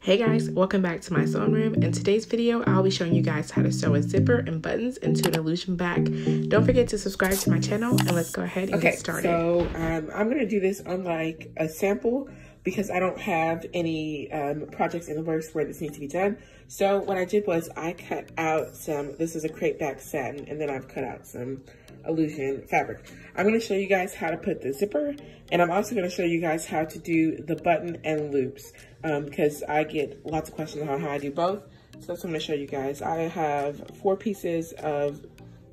Hey guys, welcome back to my sewing room. In today's video, I'll be showing you guys how to sew a zipper and buttons into an illusion back. Don't forget to subscribe to my channel and let's go ahead and get started. So I'm gonna do this on like a sample because I don't have any projects in the works where this needs to be done. So what I did was I cut out this is a crepe back satin, and then I've cut out some illusion fabric. I'm going to show you guys how to put the zipper, and I'm also going to show you guys how to do the button and loops because I get lots of questions on how I do both. So that's what I'm going to show you guys. I have 4 pieces of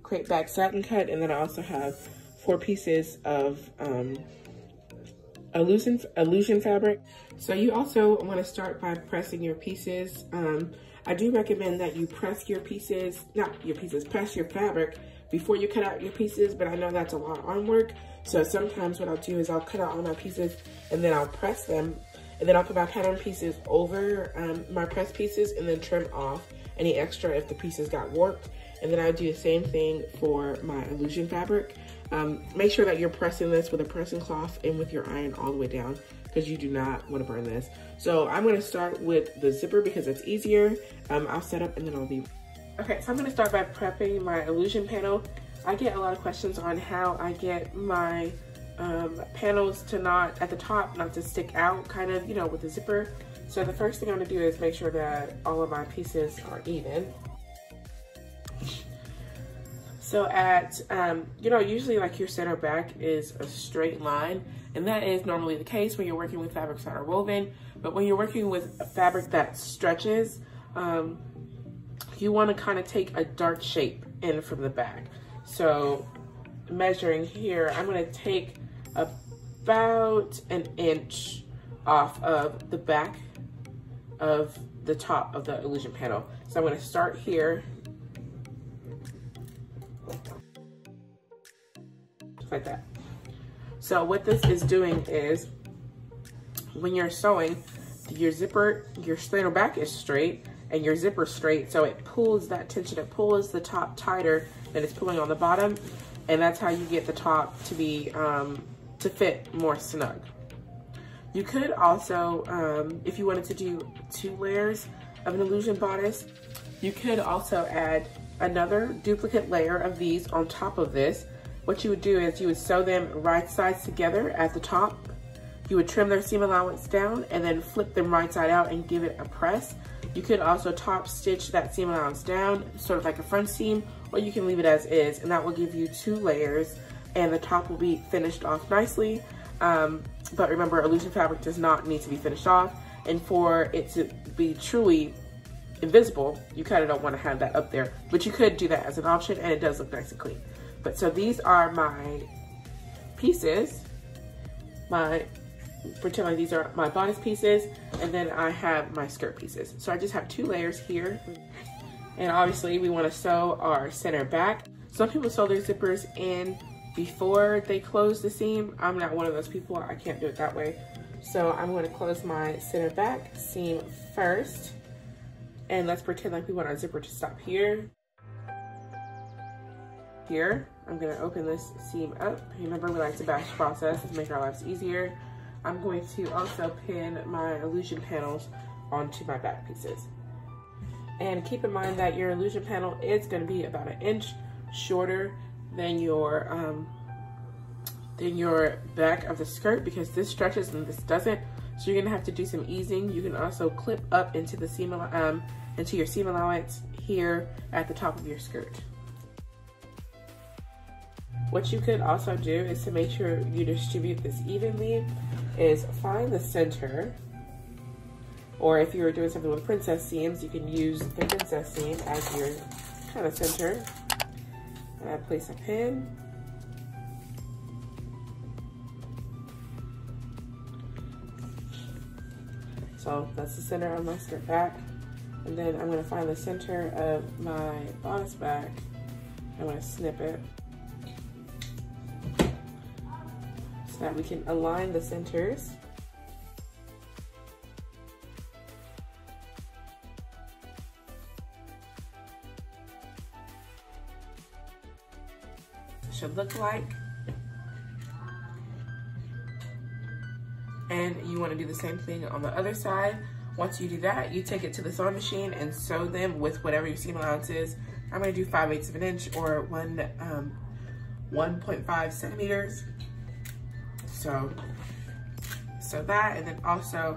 crepe back satin cut, and then I also have 4 pieces of illusion fabric. So you also want to start by pressing your pieces. I do recommend that you press your pieces, press your fabric before you cut out your pieces, but I know that's a lot of arm work. So sometimes what I'll do is I'll cut out all my pieces and then I'll press them, and then I'll put my pattern pieces over my press pieces and then trim off any extra if the pieces got warped. And then I'll do the same thing for my illusion fabric. Make sure that you're pressing this with a pressing cloth and with your iron all the way down, because you do not want to burn this. So I'm going to start with the zipper because it's easier. I'll set up and then I'll be... Okay, so I'm going to start by prepping my illusion panel. I get a lot of questions on how I get my panels to not, at the top, not to stick out kind of, you know, with the zipper. So the first thing I'm going to do is make sure that all of my pieces are even. So at, you know, usually like your center back is a straight line, and that is normally the case when you're working with fabrics that are woven. But when you're working with a fabric that stretches, you want to kind of take a dark shape in from the back. So measuring here, I'm going to take about an inch off of the back of the top of the illusion panel. So I'm going to start here, just like that. So what this is doing is, when you're sewing, your zipper, your center back is straight and your zipper straight, so it pulls that tension, it pulls the top tighter than it's pulling on the bottom, and that's how you get the top to be to fit more snug. You could also, if you wanted to do 2 layers of an illusion bodice, you could also add another duplicate layer of these on top of this. What you would do is you would sew them right sides together at the top. You would trim their seam allowance down and then flip them right side out and give it a press. You could also top stitch that seam allowance down, sort of like a front seam, or you can leave it as is, and that will give you 2 layers, and the top will be finished off nicely. But remember, illusion fabric does not need to be finished off, and for it to be truly invisible, you kind of don't want to have that up there, but you could do that as an option, and it does look nice and clean. But so these are my pieces, pretend like these are my bodice pieces, and then I have my skirt pieces. So I just have 2 layers here, and obviously we want to sew our center back. Some people sew their zippers in before they close the seam. I'm not one of those people. I can't do it that way. So I'm going to close my center back seam first, and let's pretend like we want our zipper to stop here. Here, I'm going to open this seam up. Remember, we like to batch process to make our lives easier. I'm going to also pin my illusion panels onto my back pieces. And keep in mind that your illusion panel is going to be about 1 inch shorter than your back of the skirt, because this stretches and this doesn't. So you're going to have to do some easing. You can also clip up into the seam into your seam allowance here at the top of your skirt. What you could also do is, to make sure you distribute this evenly, is find the center, or if you were doing something with princess seams, you can use the princess seam as your kind of center. Place a pin. So that's the center of my skirt back. And then I'm going to find the center of my bodice back. I'm going to snip it, so that we can align the centers. Should look like. And you want to do the same thing on the other side. Once you do that, you take it to the sewing machine and sew them with whatever your seam allowance is. I'm gonna do 5/8 of an inch or 1.5 centimeters. So that, and then also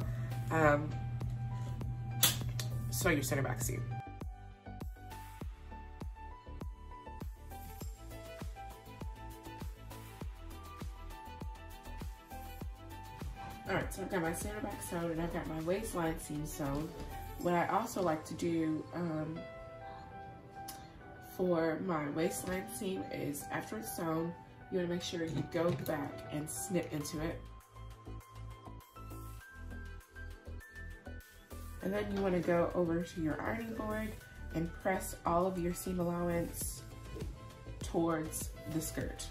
sew your center back seam. All right, so I've got my center back sewed and I've got my waistline seam sewn. What I also like to do for my waistline seam is after it's sewn, you want to make sure you go back and snip into it. And then you want to go over to your ironing board and press all of your seam allowance towards the skirt.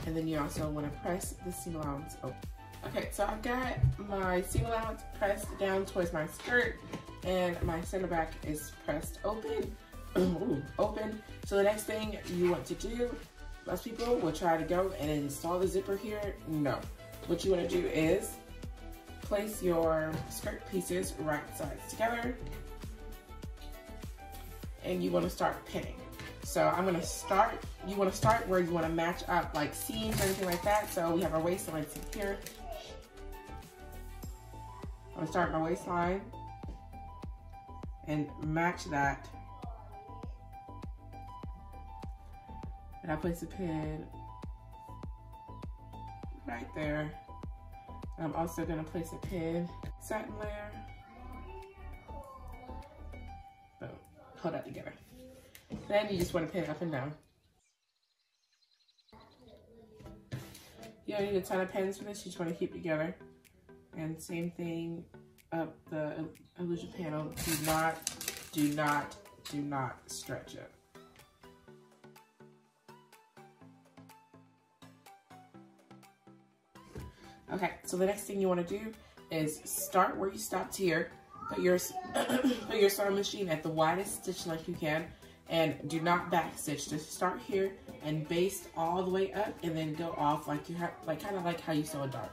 And then you also want to press the seam allowance open. Okay, so I've got my seam allowance pressed down towards my skirt and my center back is pressed open. Open. So the next thing you want to do, most people will try to go and install the zipper here. No. What you want to do is place your skirt pieces right sides together and you want to start pinning. So I'm going to start, you want to start where you want to match up like seams or anything like that. So we have our waistline seam here. I'm going to start my waistline and match that. And I place a pin right there. I'm also going to place a pin, satin layer. Boom. Hold that together. Then you just want to pin it up and down. You don't need a ton of pins for this, you just want to keep it together. And same thing up the illusion panel. Do not stretch it. Okay, so the next thing you want to do is start where you stopped here. Put your sewing machine at the widest stitch length you can, and do not back stitch. Just start here and baste all the way up, and then go off like you have, kind of like how you sew a dart.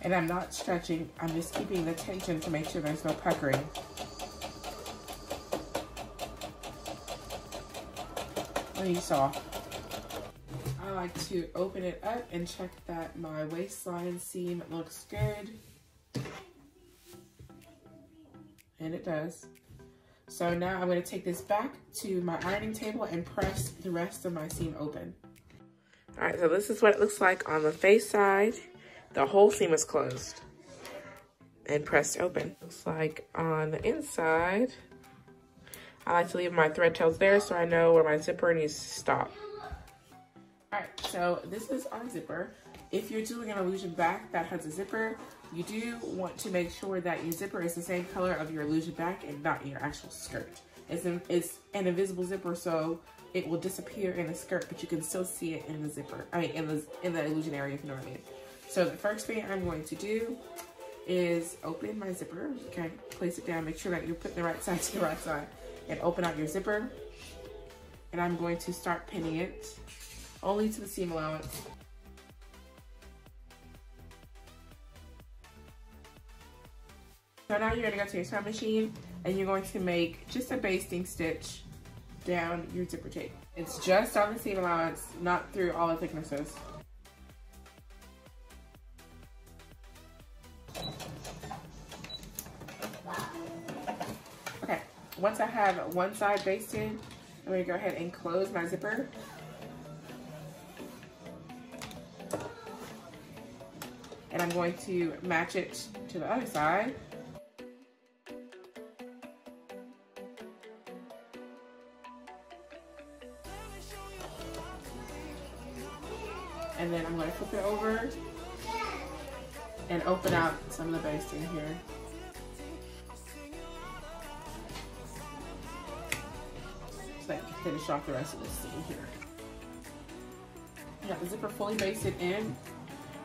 And I'm not stretching, I'm just keeping the tension to make sure there's no puckering. When you sew, I like to open it up and check that my waistline seam looks good. And it does. So now I'm going to take this back to my ironing table and press the rest of my seam open. All right, so this is what it looks like on the face side. The whole seam is closed and pressed open. Looks like on the inside, I like to leave my thread tails there so I know where my zipper needs to stop. All right, so this is our zipper. If you're doing an illusion back that has a zipper, you do want to make sure that your zipper is the same color of your illusion back and not your actual skirt. It's an invisible zipper, so it will disappear in the skirt, but you can still see it in the zipper. I mean, in the illusion area, if you know what I mean. So the first thing I'm going to do is open my zipper. Okay, place it down, make sure that you're putting the right side to the right side, and open out your zipper. And I'm going to start pinning it only to the seam allowance. So now you're going to go to your sewing machine and you're going to make just a basting stitch down your zipper tape. It's just on the seam allowance, not through all the thicknesses. Okay, once I have one side basted, I'm going to go ahead and close my zipper. And I'm going to match it to the other side. And then I'm going to flip it over and open out some of the basting here. So that you can finish off the rest of the seam here. got the zipper fully basted in.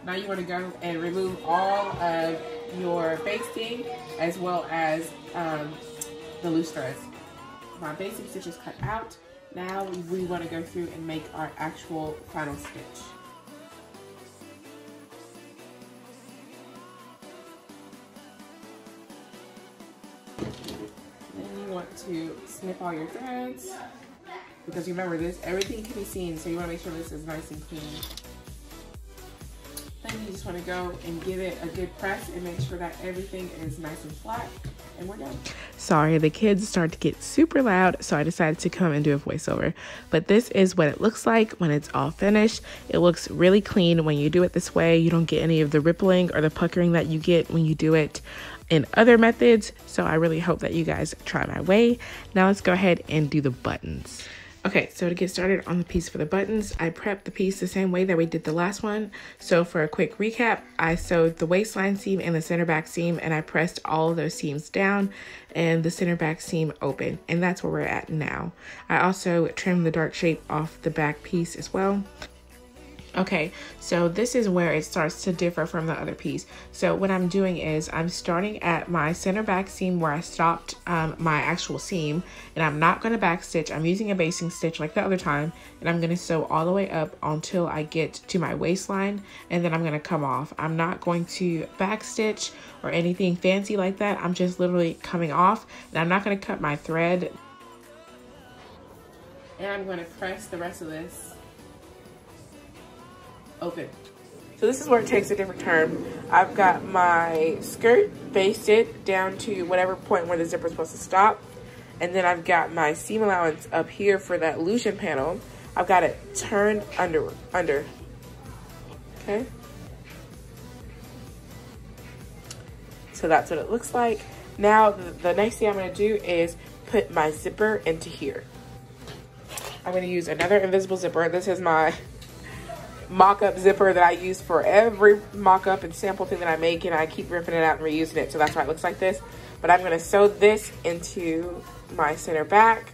Now you want to go and remove all of your basting as well as the loose threads. My basting stitch is cut out. Now we want to go through and make our actual final stitch. Then you want to snip all your threads, because remember this, everything can be seen, so you want to make sure this is nice and clean. Then you just want to go and give it a good press and make sure that everything is nice and flat, and we're done. Sorry, the kids start to get super loud, so I decided to come and do a voiceover. But this is what it looks like when it's all finished. It looks really clean when you do it this way. You don't get any of the rippling or the puckering that you get when you do it in other methods. So I really hope that you guys try my way. Now let's go ahead and do the buttons. Okay, so to get started on the piece for the buttons, I prepped the piece the same way that we did the last one. So for a quick recap, I sewed the waistline seam and the center back seam, and I pressed all of those seams down and the center back seam open, and that's where we're at now. I also trimmed the dark shape off the back piece as well. Okay, so this is where it starts to differ from the other piece. So what I'm doing is I'm starting at my center back seam where I stopped my actual seam, and I'm not going to back stitch. I'm using a basting stitch like the other time, and I'm going to sew all the way up until I get to my waistline, and then I'm going to come off. I'm not going to back stitch or anything fancy like that. I'm just literally coming off, and I'm not going to cut my thread. And I'm going to press the rest of this open. So this is where it takes a different turn. I've got my skirt basted down to whatever point where the zipper is supposed to stop, and then I've got my seam allowance up here for that illusion panel. I've got it turned under. Okay, so that's what it looks like. Now the next thing I'm going to do is put my zipper into here. I'm going to use another invisible zipper. This is my mock-up zipper that I use for every mock-up and sample thing that I make, and I keep ripping it out and reusing it, so that's why it looks like this. But I'm going to sew this into my center back.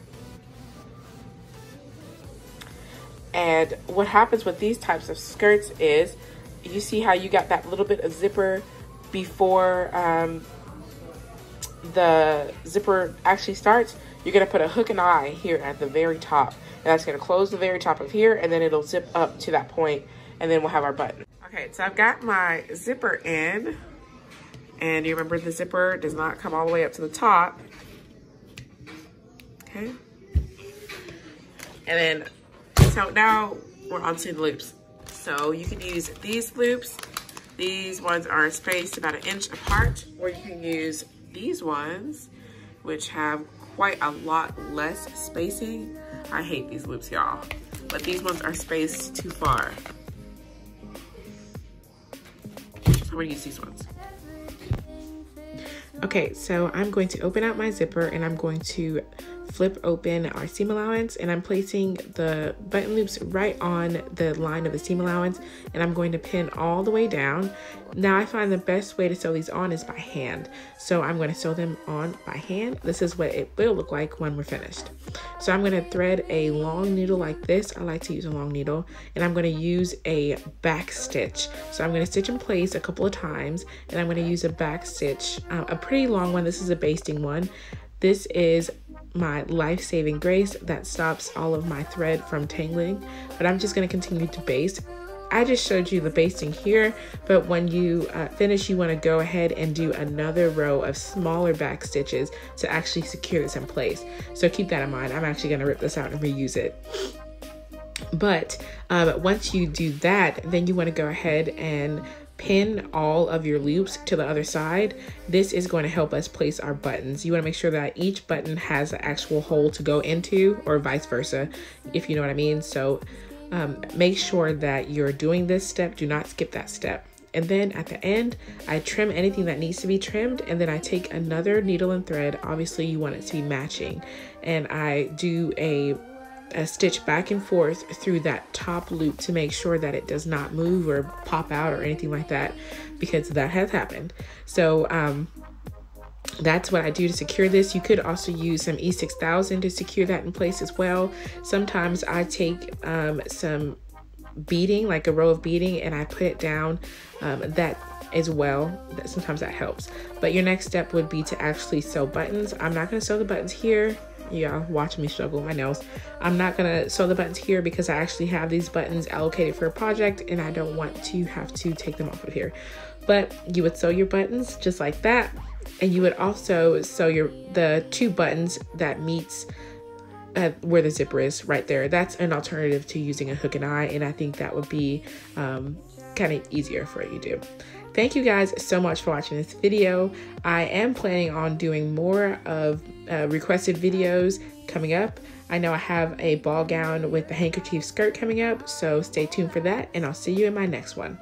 And what happens with these types of skirts is, you see how you got that little bit of zipper before the zipper actually starts? You're going to put a hook and eye here at the very top. And that's going to close the very top of here, and then it'll zip up to that point, and then we'll have our button. Okay, so I've got my zipper in, and you remember the zipper does not come all the way up to the top. Okay. And then, so now we're onto the loops. So you can use these loops. These ones are spaced about 1 inch apart, or you can use these ones, which have quite a lot less spacing. I hate these loops, y'all, but these ones are spaced too far. So I'm gonna use these ones. Okay, so I'm going to open out my zipper, and I'm going to flip open our seam allowance, and I'm placing the button loops right on the line of the seam allowance, and I'm going to pin all the way down. Now I find the best way to sew these on is by hand, so I'm going to sew them on by hand. This is what it will look like when we're finished. So I'm going to thread a long needle like this. I like to use a long needle, and I'm going to use a back stitch. So I'm going to stitch in place a couple of times, and I'm going to use a back stitch, a pretty long one. This is a basting one. This is my life-saving grace that stops all of my thread from tangling, but I'm just going to continue to baste. I just showed you the basting here, but when you finish, you want to go ahead and do another row of smaller back stitches to actually secure this in place. So keep that in mind. I'm actually going to rip this out and reuse it. But once you do that, then you want to go ahead and pin all of your loops to the other side. This is going to help us place our buttons. You want to make sure that each button has an actual hole to go into, or vice versa, if you know what I mean. So make sure that you're doing this step. Do not skip that step. And then at the end, I trim anything that needs to be trimmed, and then I take another needle and thread. Obviously you want it to be matching, and I do a stitch back and forth through that top loop to make sure that it does not move or pop out or anything like that, because that has happened. So that's what I do to secure this. You could also use some E6000 to secure that in place as well. Sometimes I take some beading, like a row of beading, and I put it down that as well. Sometimes that helps. But your next step would be to actually sew buttons. I'm not going to sew the buttons here. Yeah, watch me struggle with my nails. I'm not going to sew the buttons here because I actually have these buttons allocated for a project and I don't want to have to take them off of here. But you would sew your buttons just like that, and you would also sew the 2 buttons that meets where the zipper is right there. That's an alternative to using a hook and eye, and I think that would be kind of easier for you to do. Thank you guys so much for watching this video. I am planning on doing more of requested videos coming up. I know I have a ball gown with the handkerchief skirt coming up, so stay tuned for that, and I'll see you in my next one.